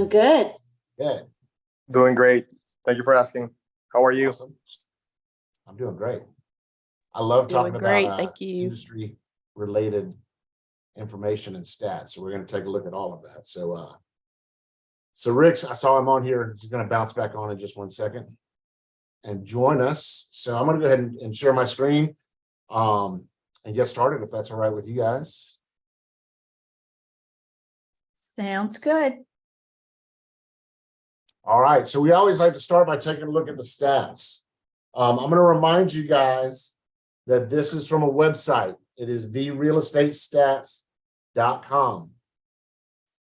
Doing good. Good. Doing great. Thank you for asking. How are you? Awesome. I'm doing great. I love Doing talking great, about thank you. industry related information and stats. So we're going to take a look at all of that. So Rick, I saw him on here. He's going to bounce back on in just 1 second and join us. So I'm going to go ahead and share my screen and get started if that's all right with you guys. Sounds good. All right, so we always like to start by taking a look at the stats. I'm going to remind you guys that this is from a website. It is therealestatestats.com.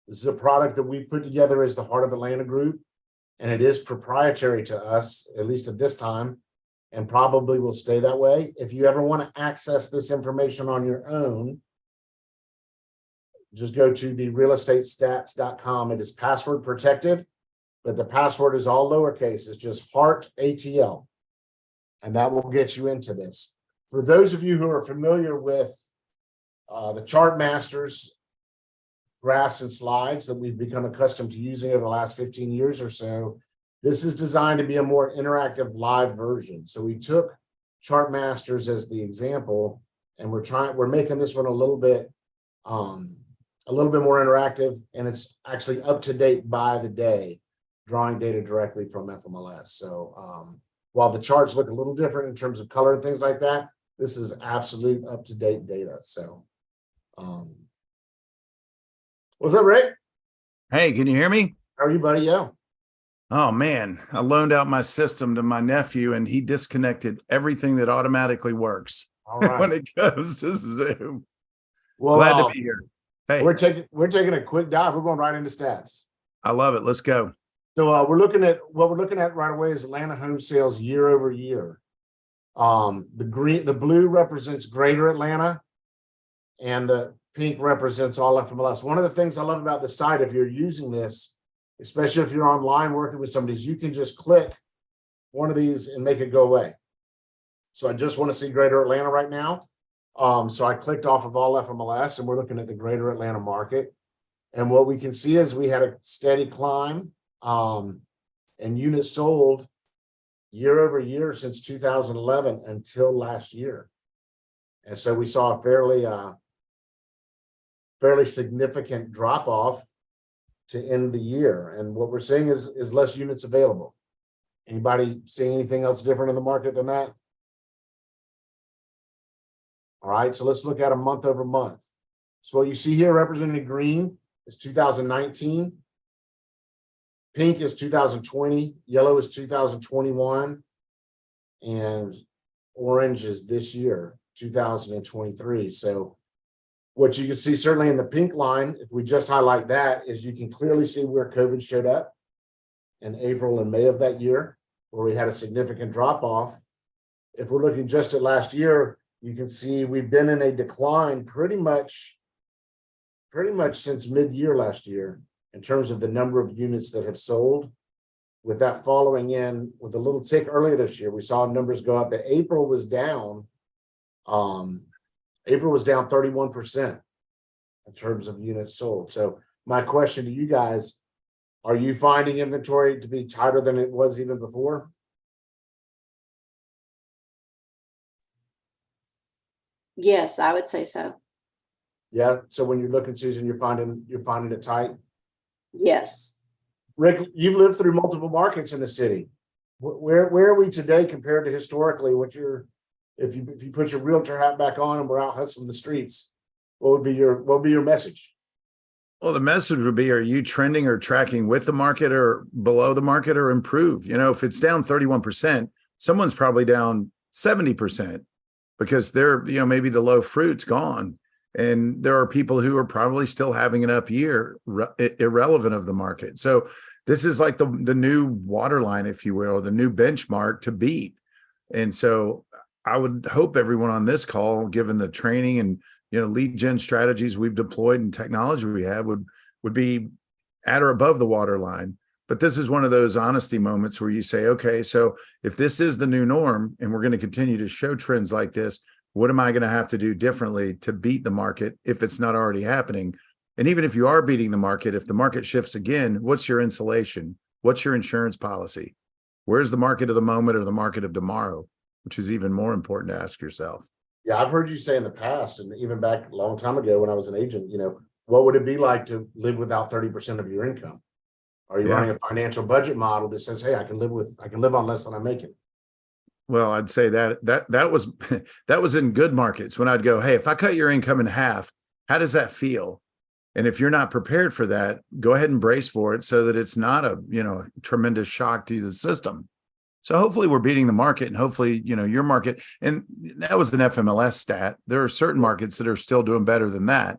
This is a product that we put together as the Heart of Atlanta Group, and it is proprietary to us, at least at this time, and probably will stay that way. If you ever want to access this information on your own, just go to therealestatestats.com. It is password protected, but the password is all lowercase. It's just Heart ATL, and that will get you into this. For those of you who are familiar with the Chart Masters graphs and slides that we've become accustomed to using over the last 15 years or so, this is designed to be a more interactive live version. So we took Chart Masters as the example, and we're making this one a little bit more interactive, and it's actually up to date by the day, drawing data directly from FMLS. So while the charts look a little different in terms of color and things like that, this is absolute up to date data. So what's up, Rick? Hey, can you hear me? How are you, buddy? Yeah. Oh man, I loaned out my system to my nephew and he disconnected everything that automatically works All right. when it comes to Zoom. Well, Glad to be here. Hey, we're taking a quick dive. We're going right into stats. I love it. Let's go. So we're looking at right away is Atlanta home sales year over year. The blue represents Greater Atlanta, and the pink represents all FMLS. One of the things I love about the site, if you're using this, especially if you're online working with somebody, is you can just click one of these and make it go away. So I just want to see Greater Atlanta right now. So I clicked off of all FMLS, and we're looking at the Greater Atlanta market. And what we can see is we had a steady climb and units sold year over year since 2011 until last year. And so we saw a fairly significant drop off to end the year. And what we're seeing is less units available. Anybody seeing anything else different in the market than that? All right, so let's look at a month over month. So what you see here represented green is 2019. Pink is 2020, yellow is 2021, and orange is this year, 2023. So what you can see certainly in the pink line, if we just highlight that, is you can clearly see where COVID showed up in April and May of that year, where we had a significant drop off. If we're looking just at last year, you can see we've been in a decline pretty much since mid-year last year in terms of the number of units that have sold. With that following in with a little tick earlier this year, we saw numbers go up. But April was down 31% in terms of units sold. So my question to you guys, are you finding inventory to be tighter than it was even before? Yes, I would say so. Yeah. So when you're looking, Susan, you're finding it tight. Yes. Rick, you've lived through multiple markets in the city. Where are we today compared to historically? If you put your realtor hat back on and we're out hustling the streets, what would be your message? Well, the message would be, are you trending or tracking with the market or below the market or improve? You know, if it's down 31%, someone's probably down 70% because they're, maybe the low fruit's gone. And there are people who are probably still having an up year, irrelevant of the market. So this is like the new waterline, if you will, the new benchmark to beat. And so I would hope everyone on this call, given the training and lead gen strategies we've deployed and technology we have, would be at or above the waterline. But this is one of those honesty moments where you say, okay, so if this is the new norm and we're going to continue to show trends like this, what am I going to have to do differently to beat the market if it's not already happening? And even if you are beating the market, if the market shifts again, what's your insulation? What's your insurance policy? Where's the market of the moment or the market of tomorrow? Which is even more important to ask yourself. Yeah, I've heard you say in the past, and even back a long time ago when I was an agent, what would it be like to live without 30% of your income? Are you Yeah. running a financial budget model that says, hey, I can live on less than I'm making? Well, I'd say that was that was in good markets when I'd go, hey, if I cut your income in half, how does that feel? And if you're not prepared for that, go ahead and brace for it so that it's not a, tremendous shock to the system. So hopefully we're beating the market, and hopefully, your market, and that was an FMLS stat. There are certain markets that are still doing better than that.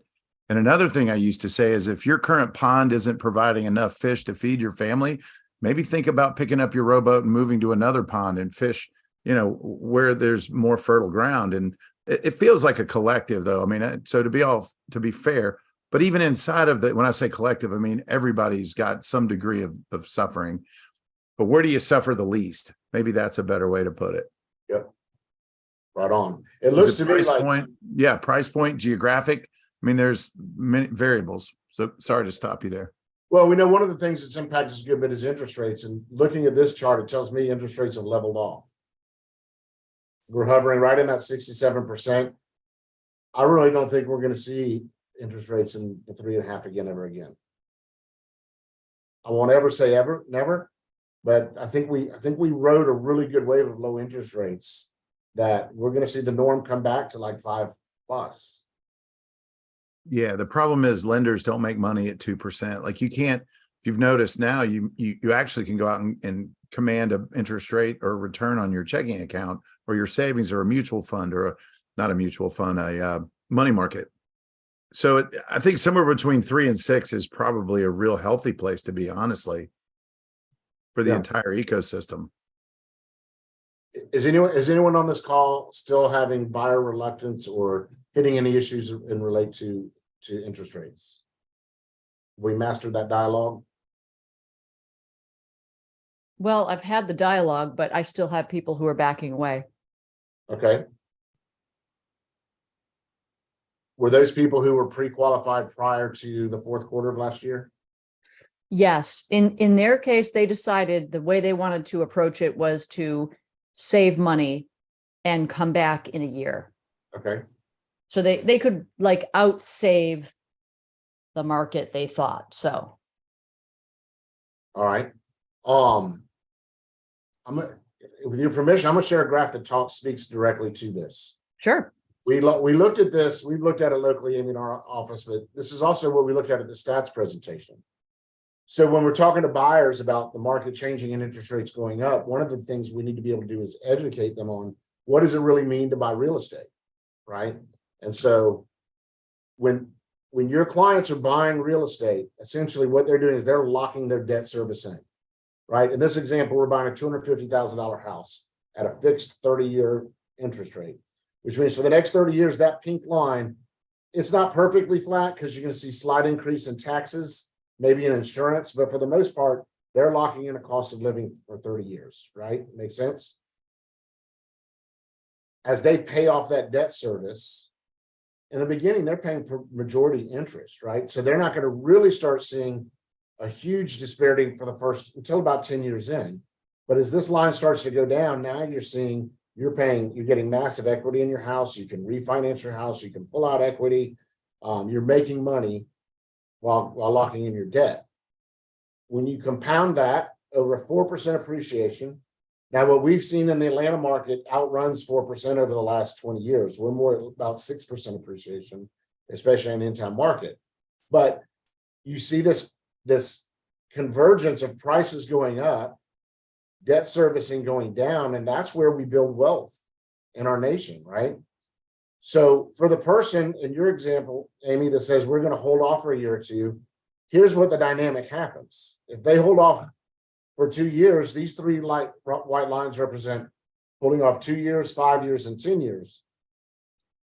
And another thing I used to say is if your current pond isn't providing enough fish to feed your family, maybe think about picking up your rowboat and moving to another pond and fish, where there's more fertile ground. And it feels like a collective though. I mean, so to be fair, but even inside of when I say collective, I mean, everybody's got some degree of suffering, but where do you suffer the least? Maybe that's a better way to put it. Yep. Right on. It Is looks it to me price like, point? Yeah. Price point, geographic. I mean, there's many variables. So sorry to stop you there. well, we know one of the things that's impacted us a good bit is interest rates. And looking at this chart, it tells me interest rates have leveled off. We're hovering right in that 67%. I really don't think we're going to see interest rates in the 3.5 again, ever again. I won't ever say ever, never, but I think we rode a really good wave of low interest rates that we're going to see the norm come back to like 5+. Yeah, the problem is lenders don't make money at 2%. Like you can't, if you've noticed now, you actually can go out and command an interest rate or return on your checking account or your savings or a mutual fund or not a mutual fund, a money market. So I think somewhere between 3 and 6 is probably a real healthy place to be, honestly, for the Yeah. entire ecosystem. Is anyone on this call still having buyer reluctance or hitting any issues in relate to interest rates? We mastered that dialogue. Well, I've had the dialogue, but I still have people who are backing away. Okay. Were those people who were pre-qualified prior to the fourth quarter of last year? Yes, in their case, they decided the way they wanted to approach it was to save money and come back in a year. Okay. So they could like outsave the market, they thought. So All right. With your permission, I'm gonna share a graph that speaks directly to this. sure. We looked at this, we've looked at it locally in our office, but this is also what we looked at the stats presentation. So when we're talking to buyers about the market changing and interest rates going up, one of the things we need to be able to do is educate them on what does it really mean to buy real estate, right? And so when your clients are buying real estate, essentially what they're doing is they're locking their debt service in, right? In this example, we're buying a $250,000 house at a fixed 30-year interest rate, which means for the next 30 years, that pink line, it's not perfectly flat because you're going to see slight increase in taxes, maybe in insurance, but for the most part, they're locking in a cost of living for 30 years, right? Makes sense? As they pay off that debt service, in the beginning, they're paying for majority interest, right? So they're not going to really start seeing a huge disparity for the first until about 10 years in. But as this line starts to go down, now you're seeing you're getting massive equity in your house. You can refinance your house. You can pull out equity. You're making money while locking in your debt. When you compound that over a 4% appreciation, now what we've seen in the Atlanta market outruns 4% over the last 20 years. We're more about 6% appreciation, especially in the in-town market. But you see this convergence of prices going up, debt servicing going down, and that's where we build wealth in our nation, right? So for the person in your example, Amy, that says we're going to hold off for a year or two, here's what the dynamic happens. If they hold off for 2 years, these three white lines represent holding off 2 years, 5 years, and 10 years.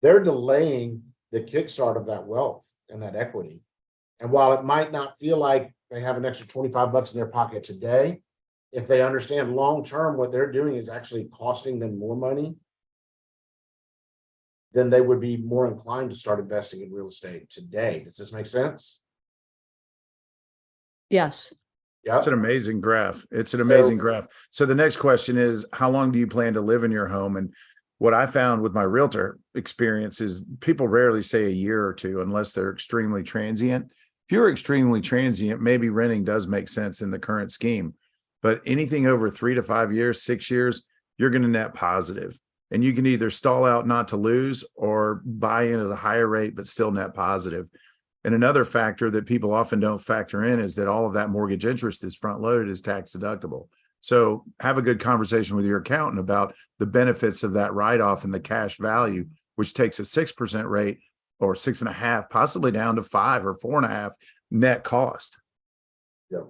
They're delaying the kickstart of that wealth and that equity. And while it might not feel like they have an extra 25 bucks in their pocket today, if they understand long-term what they're doing is actually costing them more money, then they would be more inclined to start investing in real estate today. Does this make sense? Yes. Yeah. It's an amazing graph. It's an amazing graph. So the next question is, how long do you plan to live in your home? And what I found with my realtor experience is people rarely say a year or two unless they're extremely transient. If you're extremely transient, maybe renting does make sense in the current scheme. But anything over 3 to 5 years, 6 years, you're going to net positive. And you can either stall out not to lose or buy in at a higher rate, but still net positive. And another factor that people often don't factor in is that all of that mortgage interest is front loaded, is tax deductible. So have a good conversation with your accountant about the benefits of that write-off and the cash value, which takes a 6% rate or 6.5%, possibly down to 5 or 4.5 net cost. Yeah.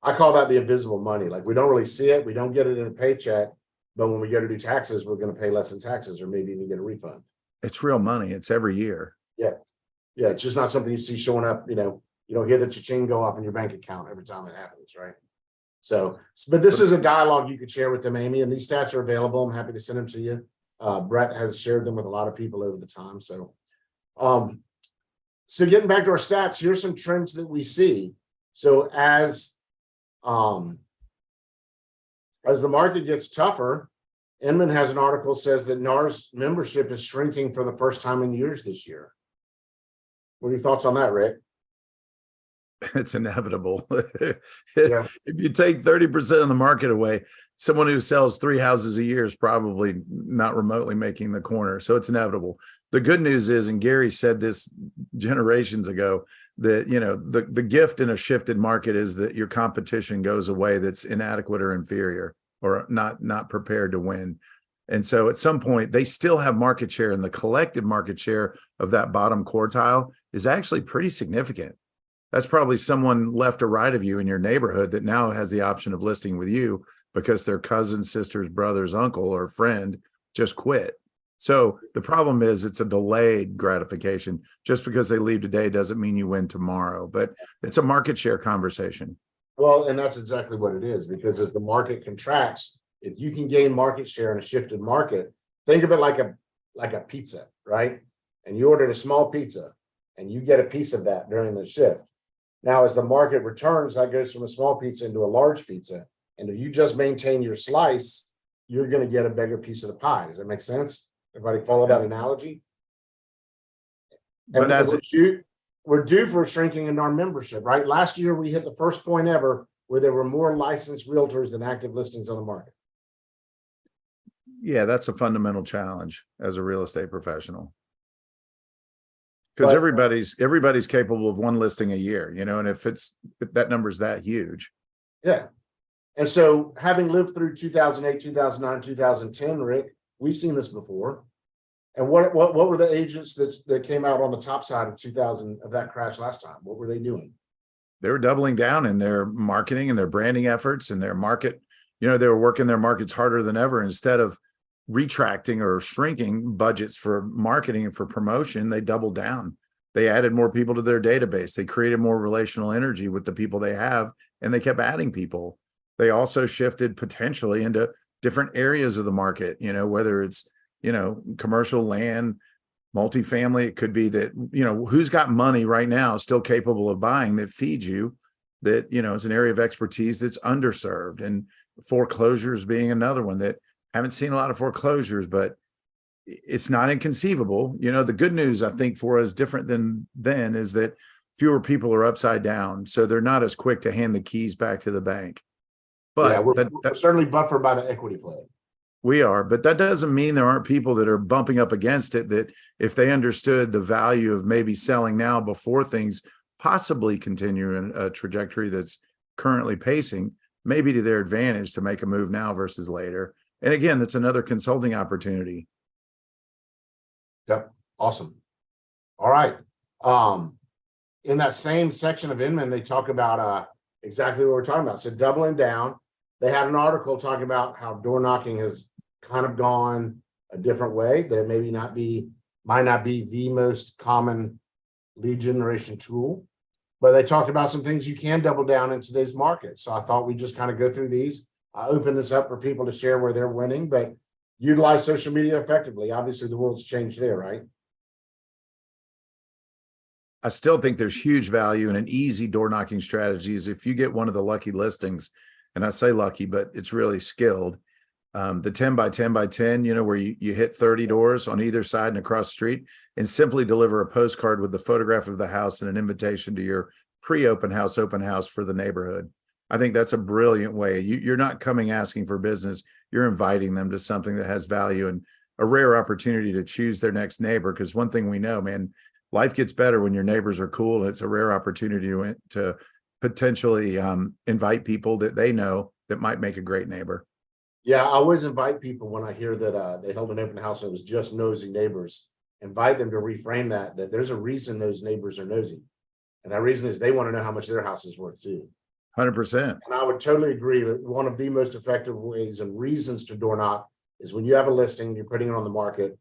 I call that the invisible money. Like, we don't really see it. We don't get it in a paycheck, but when we go to do taxes, we're going to pay less in taxes or maybe even get a refund. It's real money. It's every year. Yeah, it's just not something you see showing up, you don't hear the cha-ching go off in your bank account every time it happens, right? So, but this is a dialogue you could share with them, Amy, and these stats are available. I'm happy to send them to you. Brett has shared them with a lot of people over the time. So getting back to our stats, here's some trends that we see. So as the market gets tougher, Inman has an article says that NAR's membership is shrinking for the first time in years this year. What are your thoughts on that, Rick? It's inevitable. Yeah. If you take 30% of the market away, someone who sells 3 houses a year is probably not remotely making the corner. So it's inevitable. The good news is, and Gary said this generations ago, that, the gift in a shifted market is that your competition goes away that's inadequate or inferior or not prepared to win. And so at some point, they still have market share, and the collective market share of that bottom quartile is actually pretty significant. That's probably someone left or right of you in your neighborhood that now has the option of listing with you because their cousin, sister's, brother's, uncle, or friend just quit. So the problem is it's a delayed gratification. Just because they leave today doesn't mean you win tomorrow, but it's a market share conversation. Well, and that's exactly what it is, because as the market contracts, if you can gain market share in a shifted market, think of it like a pizza, right? And you ordered a small pizza and you get a piece of that during the shift. Now, as the market returns, that goes from a small pizza into a large pizza. And if you just maintain your slice, you're going to get a bigger piece of the pie. Does that make sense? Everybody follow that analogy? But as we're due for a shrinking in our membership, right? Last year, we hit the first point ever where there were more licensed realtors than active listings on the market. Yeah, that's a fundamental challenge as a real estate professional. Because But- everybody's capable of one listing a year, and if that number's that huge. Yeah. And so having lived through 2008, 2009, 2010, Rick, we've seen this before. And what were the agents that came out on the top side of 2000 of that crash last time? What were they doing? They were doubling down in their marketing and their branding efforts and their market. They were working their markets harder than ever. Instead of retracting or shrinking budgets for marketing and for promotion, they doubled down. They added more people to their database. They created more relational energy with the people they have, and they kept adding people. They also shifted potentially into different areas of the market, whether it's, commercial land, multifamily. It could be that, who's got money right now still capable of buying that feeds you, that, is an area of expertise that's underserved, and foreclosures being another one that haven't seen a lot of foreclosures, but it's not inconceivable. The good news, I think, for us different than then is that fewer people are upside down. So they're not as quick to hand the keys back to the bank. But yeah, we're certainly buffered by the equity play. We are, but that doesn't mean there aren't people that are bumping up against it, that if they understood the value of maybe selling now before things possibly continue in a trajectory that's currently pacing, maybe to their advantage to make a move now versus later. And again, that's another consulting opportunity. Yep. Awesome. All right. In that same section of Inman, they talk about exactly what we're talking about. So doubling down, they had an article talking about how door knocking has kind of gone a different way, that it might not be the most common lead generation tool, but they talked about some things you can double down in today's market. So I thought we'd just kind of go through these. I open this up for people to share where they're winning, but utilize social media effectively. Obviously, the world's changed there, right? I still think there's huge value in an easy door knocking strategy is if you get one of the lucky listings, and I say lucky, but it's really skilled. The 10 by 10 by 10, you know, where you hit 30 doors on either side and across the street and simply deliver a postcard with the photograph of the house and an invitation to your open house for the neighborhood. I think that's a brilliant way. You're not coming asking for business. You're inviting them to something that has value and a rare opportunity to choose their next neighbor. Because one thing we know, man, life gets better when your neighbors are cool. It's a rare opportunity to potentially invite people that they know that might make a great neighbor. Yeah, I always invite people when I hear that they held an open house and it was just nosy neighbors, invite them to reframe that there's a reason those neighbors are nosy. And that reason is they want to know how much their house is worth too. 100%. And I would totally agree that one of the most effective ways and reasons to door knock is when you have a listing, you're putting it on the market.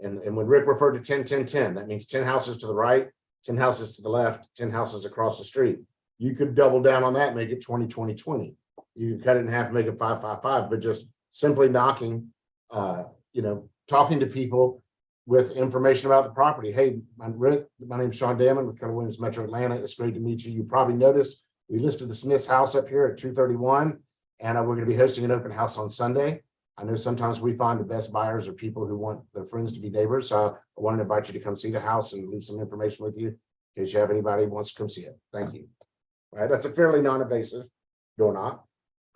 And when Rick referred to 10, 10, 10, that means 10 houses to the right, 10 houses to the left, 10 houses across the street. You could double down on that, make it 20, 20, 20. You could cut it in half, make it 5, 5, 5, but just simply knocking, talking to people with information about the property. Hey, Rick, my name is Sean Damon with Keller Williams Metro Atlanta. It's great to meet you. You probably noticed we listed the Smith's house up here at 231, and we're going to be hosting an open house on Sunday. I know sometimes we find the best buyers are people who want their friends to be neighbors. So I wanted to invite you to come see the house and leave some information with you in case you have anybody who wants to come see it. Thank you. All right, that's a fairly non-invasive door knock.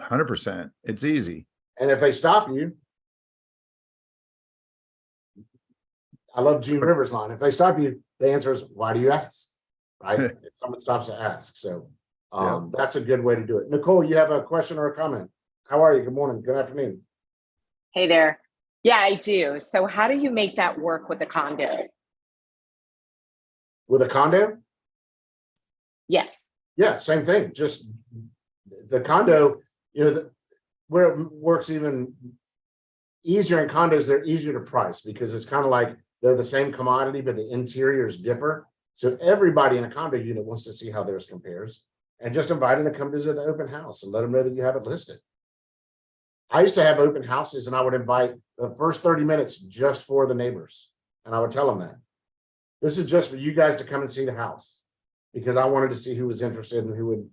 100%. It's easy. And if they stop you, I love Gene Rivers' line. If they stop you, the answer is, why do you ask? Right? If someone stops to ask. So that's a good way to do it. Nicole, you have a question or a comment? How are you? Good morning. Good afternoon. Hey there. Yeah, I do. So how do you make that work with the condo? With a condo? Yes. Yeah, same thing. Just the condo, where it works even easier in condos, they're easier to price because it's kind of like they're the same commodity, but the interiors differ. So everybody in a condo unit wants to see how theirs compares, and just invite them to come visit the open house and let them know that you have it listed. I used to have open houses and I would invite the first 30 minutes just for the neighbors. And I would tell them that this is just for you guys to come and see the house, because I wanted to see who was interested and who would,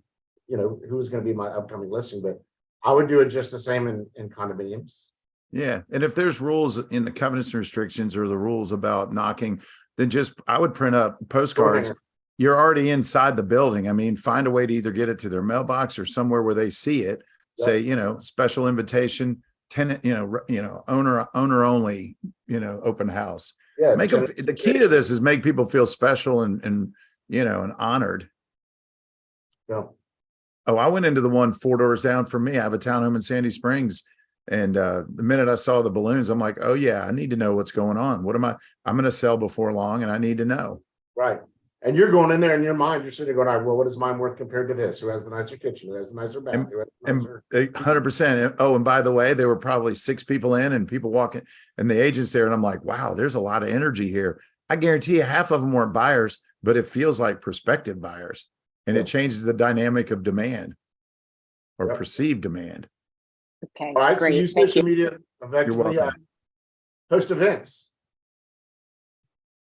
who was going to be my upcoming listing. But I would do it just the same in condominiums. Yeah. And if there's rules in the covenants and restrictions or the rules about knocking, then I would print up postcards. You're already inside the building. I mean, find a way to either get it to their mailbox or somewhere where they see it. Say, special invitation, tenant, owner only, open house. Yeah. Make them, the key to this is make people feel special and honored. Yeah. Oh, I went into the one 4 doors down from me. I have a townhome in Sandy Springs. And the minute I saw the balloons, I'm like, oh yeah, I need to know what's going on. I'm going to sell before long and I need to know. Right. And you're going in there in your mind, you're sitting there going, well, what is mine worth compared to this? Who has the nicer kitchen? Who has the nicer bath? Who has the And nicer... 100%. Oh, and by the way, there were probably 6 people in and people walking and the agents there. And I'm like, wow, there's a lot of energy here. I guarantee you half of them weren't buyers, but it feels like prospective buyers. And it changes the dynamic of demand or perceived demand. Okay. All right. Great. So use Thank social you. media effectively. You're welcome. Host events.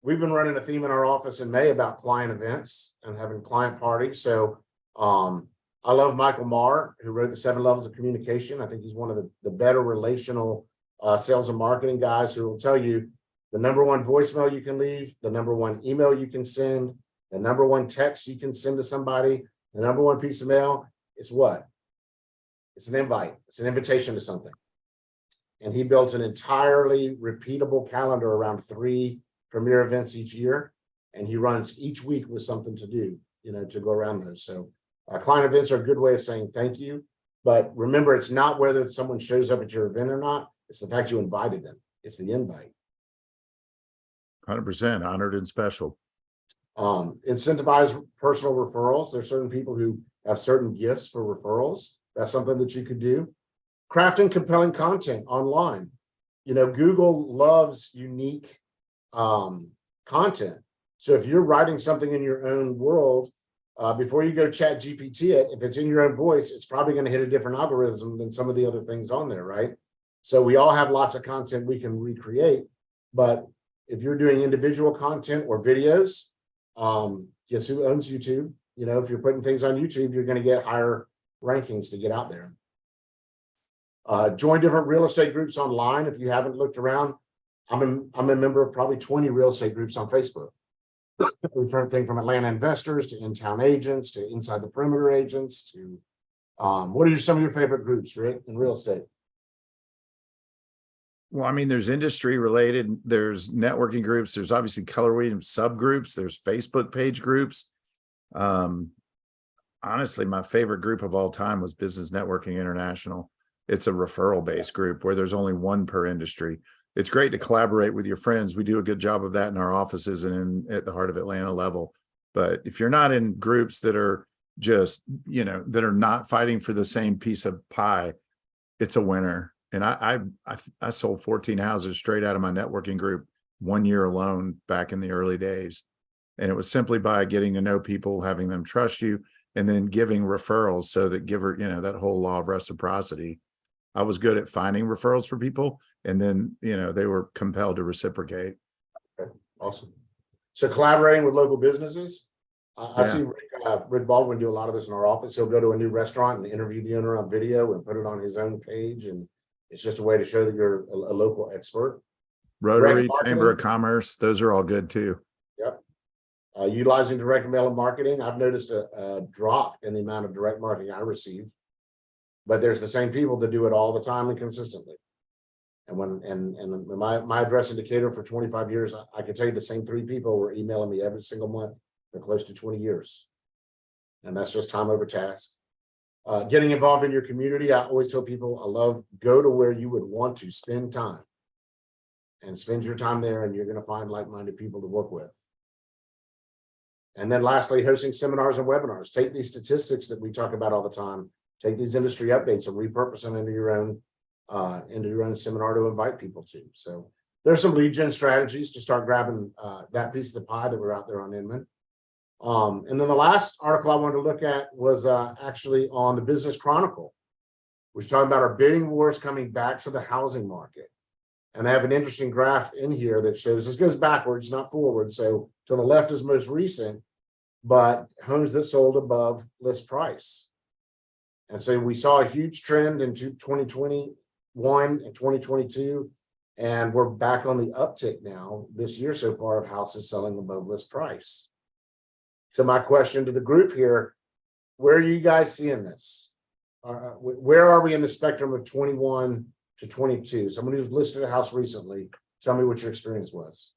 We've been running a theme in our office in May about client events and having client parties. So I love Michael Marr, who wrote the 7 Levels of Communication. I think he's one of the better relational sales and marketing guys who will tell you the #1 voicemail you can leave, the #1 email you can send, the #1 text you can send to somebody, the #1 piece of mail. It's what? It's an invite. It's an invitation to something. And he built an entirely repeatable calendar around 3 premier events each year. And he runs each week with something to do, to go around those. So client events are a good way of saying thank you. But remember, it's not whether someone shows up at your event or not. It's the fact you invited them. It's the invite. 100% honored and special. Incentivize personal referrals. There's certain people who have certain gifts for referrals. That's something that you could do. Crafting compelling content online. Google loves unique content. So if you're writing something in your own world, before you go chat GPT it, if it's in your own voice, it's probably going to hit a different algorithm than some of the other things on there, right? So we all have lots of content we can recreate, but if you're doing individual content or videos, guess who owns YouTube? You know, if you're putting things on YouTube, you're going to get higher rankings to get out there. Join different real estate groups online. If you haven't looked around, I'm a member of probably 20 real estate groups on Facebook. Different thing from Atlanta investors to in-town agents to inside the perimeter agents to what are some of your favorite groups, Rick, in real estate? Well, I mean, there's industry related, there's networking groups, there's obviously Keller Williams subgroups, there's Facebook page groups. Honestly, my favorite group of all time was Business Networking International. It's a referral based group where there's only one per industry. It's great to collaborate with your friends. We do a good job of that in our offices and at the Heart of Atlanta level. But if you're not in groups that are just, you know, that are not fighting for the same piece of pie, it's a winner. And I sold 14 houses straight out of my networking group 1 year alone back in the early days. And it was simply by getting to know people, having them trust you, and then giving referrals so that that whole law of reciprocity. I was good at finding referrals for people, and then, they were compelled to reciprocate. Okay, awesome. So collaborating with local businesses. I see Rick Baldwin do a lot of this in our office. He'll go to a new restaurant and interview the owner on video and put it on his own page. And it's just a way to show that you're a local expert. Rotary, Direct Chamber of marketing. Commerce, those are all good too. Yep. Utilizing direct mail marketing. I've noticed a drop in the amount of direct marketing I receive, but there's the same people that do it all the time and consistently. And my address indicator for 25 years, I can tell you the same 3 people were emailing me every single month for close to 20 years. And that's just time over task. Getting involved in your community. I always tell people go to where you would want to spend time and spend your time there, and you're going to find like-minded people to work with. And then lastly, hosting seminars and webinars. Take these statistics that we talk about all the time, take these industry updates and repurpose them into your own seminar to invite people to. So there's some lead gen strategies to start grabbing that piece of the pie that we're out there on Inman. And then the last article I wanted to look at was actually on the Business Chronicle, which is talking about our bidding wars coming back to the housing market. And I have an interesting graph in here that shows this goes backwards, not forward. So to the left is most recent, but homes that sold above list price. And so we saw a huge trend in 2021 and 2022, and we're back on the uptick now this year so far of houses selling above list price. So my question to the group here, where are you guys seeing this? Where are we in the spectrum of 21 to 22? Someone who's listed a house recently, tell me what your experience was.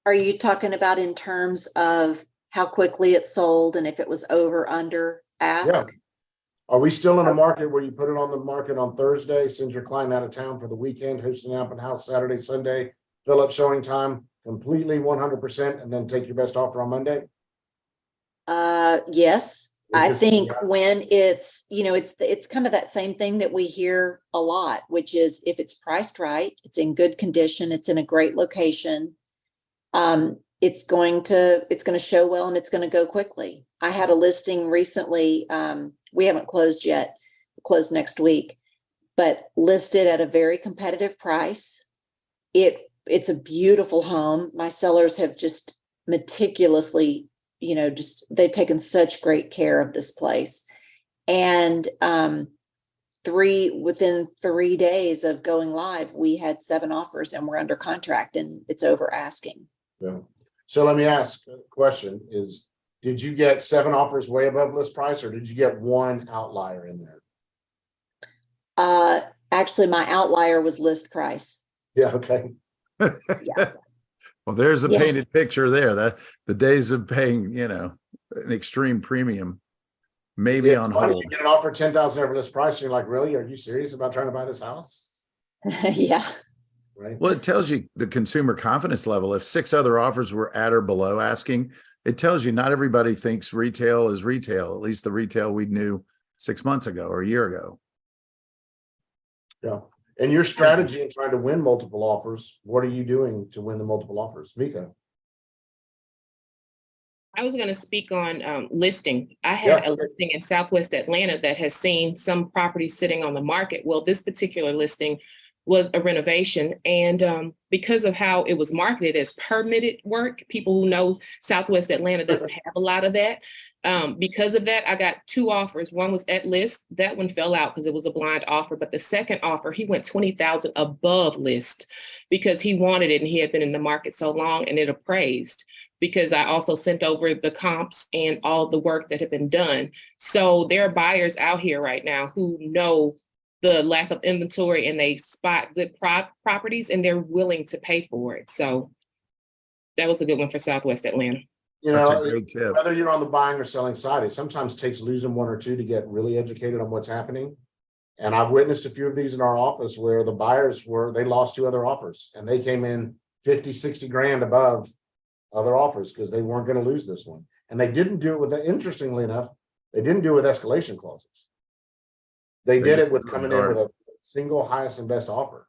Are you talking about in terms of how quickly it sold and if it was over, under ask? Yeah. Are we still in a market where you put it on the market on Thursday, send your client out of town for the weekend, host an open house Saturday, Sunday, fill up showing time completely 100%, and then take your best offer on Monday? Yes. I Because- think when it's, it's kind of that same thing that we hear a lot, which is if it's priced right, it's in good condition, it's in a great location, it's going to show well and it's going to go quickly. I had a listing recently. We haven't closed yet, we'll close next week, but listed at a very competitive price. It's a beautiful home. My sellers have just meticulously, they've taken such great care of this place. And within 3 days of going live, we had 7 offers and we're under contract, and it's over asking. Yeah. So let me ask a question is, did you get 7 offers way above list price, or did you get one outlier in there? Actually, my outlier was list price. Yeah. Okay. Well, there's a Yeah. painted picture there, that the days of paying, an extreme premium, maybe Yeah, it's on funny, hold. you get an offer 10,000 over list price, and you're like, really? Are you serious about trying to buy this house? Yeah. Right. Well, it tells you the consumer confidence level. If 6 other offers were at or below asking, it tells you not everybody thinks retail is retail, at least the retail we knew 6 months ago or a year ago. Yeah. And your strategy in trying to win multiple offers, what are you doing to win the multiple offers, Mika? I was going to speak on listing. I had a listing in Southwest Atlanta that has seen some properties sitting on the market. Well, this particular listing was a renovation. And because of how it was marketed as permitted work, people who know Southwest Atlanta doesn't have a lot of that. Because of that, I got 2 offers. One was at list. That one fell out because it was a blind offer. But the second offer, he went 20,000 above list because he wanted it and he had been in the market so long, and it appraised because I also sent over the comps and all the work that had been done. So there are buyers out here right now who know the lack of inventory and they spot good properties and they're willing to pay for it. So that was a good one for Southwest Atlanta. You That's a know, great tip. whether you're on the buying or selling side, it sometimes takes losing 1 or 2 to get really educated on what's happening. And I've witnessed a few of these in our office where the buyers they lost 2 other offers and they came in 50, 60 grand above other offers because they weren't going to lose this one. And they didn't do it with interestingly enough, they didn't do it with escalation clauses. They did it with coming in with a single highest and best offer.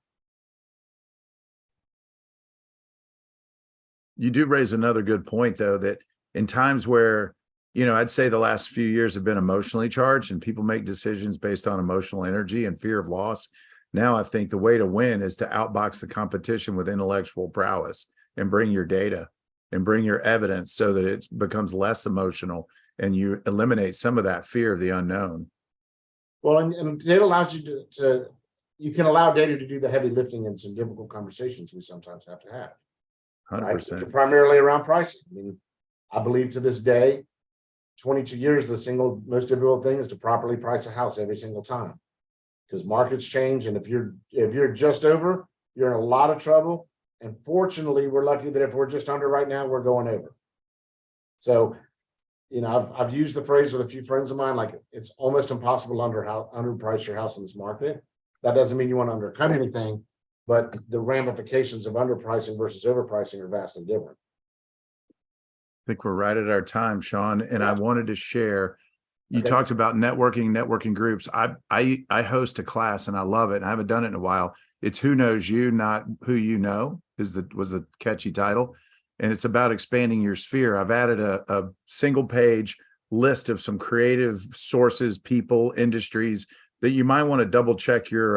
You do raise another good point, though, that in times where, I'd say the last few years have been emotionally charged and people make decisions based on emotional energy and fear of loss. Now, I think the way to win is to outbox the competition with intellectual prowess and bring your data and bring your evidence so that it becomes less emotional and you eliminate some of that fear of the unknown. Well, and it allows you you can allow data to do the heavy lifting in some difficult conversations we sometimes have to have. 100%. Right? Primarily around pricing. I mean, I believe to this day, 22 years, the single most difficult thing is to properly price a house every single time. Because markets change, and if you're just over, you're in a lot of trouble. And fortunately, we're lucky that if we're just under right now, we're going over. So, I've used the phrase with a few friends of mine, like it's almost impossible to underprice your house in this market. That doesn't mean you want to undercut anything, but the ramifications of underpricing versus overpricing are vastly different. I think we're right at our time, Sean. And I wanted to share, you Okay. talked about networking groups. I host a class and I love it. And I haven't done it in a while. It's Who Knows You, Not Who You Know was the catchy title. And it's about expanding your sphere. I've added a single page list of some creative sources, people, industries that you might want to double check your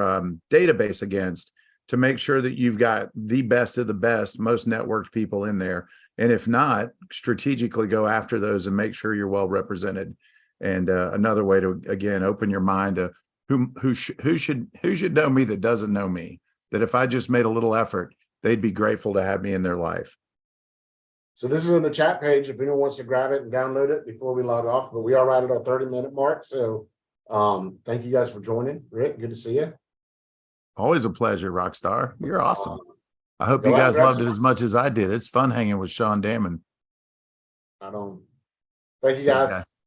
database against to make sure that you've got the best of the best, most networked people in there. And if not, strategically go after those and make sure you're well represented. And another way to, again, open your mind to who should know me that doesn't know me, that if I just made a little effort, they'd be grateful to have me in their life. So this is in the chat page if anyone wants to grab it and download it before we log off, but we are right at our 30-minute mark. So thank you guys for joining. Rick, good to see you. Always a pleasure, Rockstar. You're awesome. I hope go you out and guys grab loved some- it as much as I did. It's fun hanging with Sean Damon. Thank you See you guys. guys.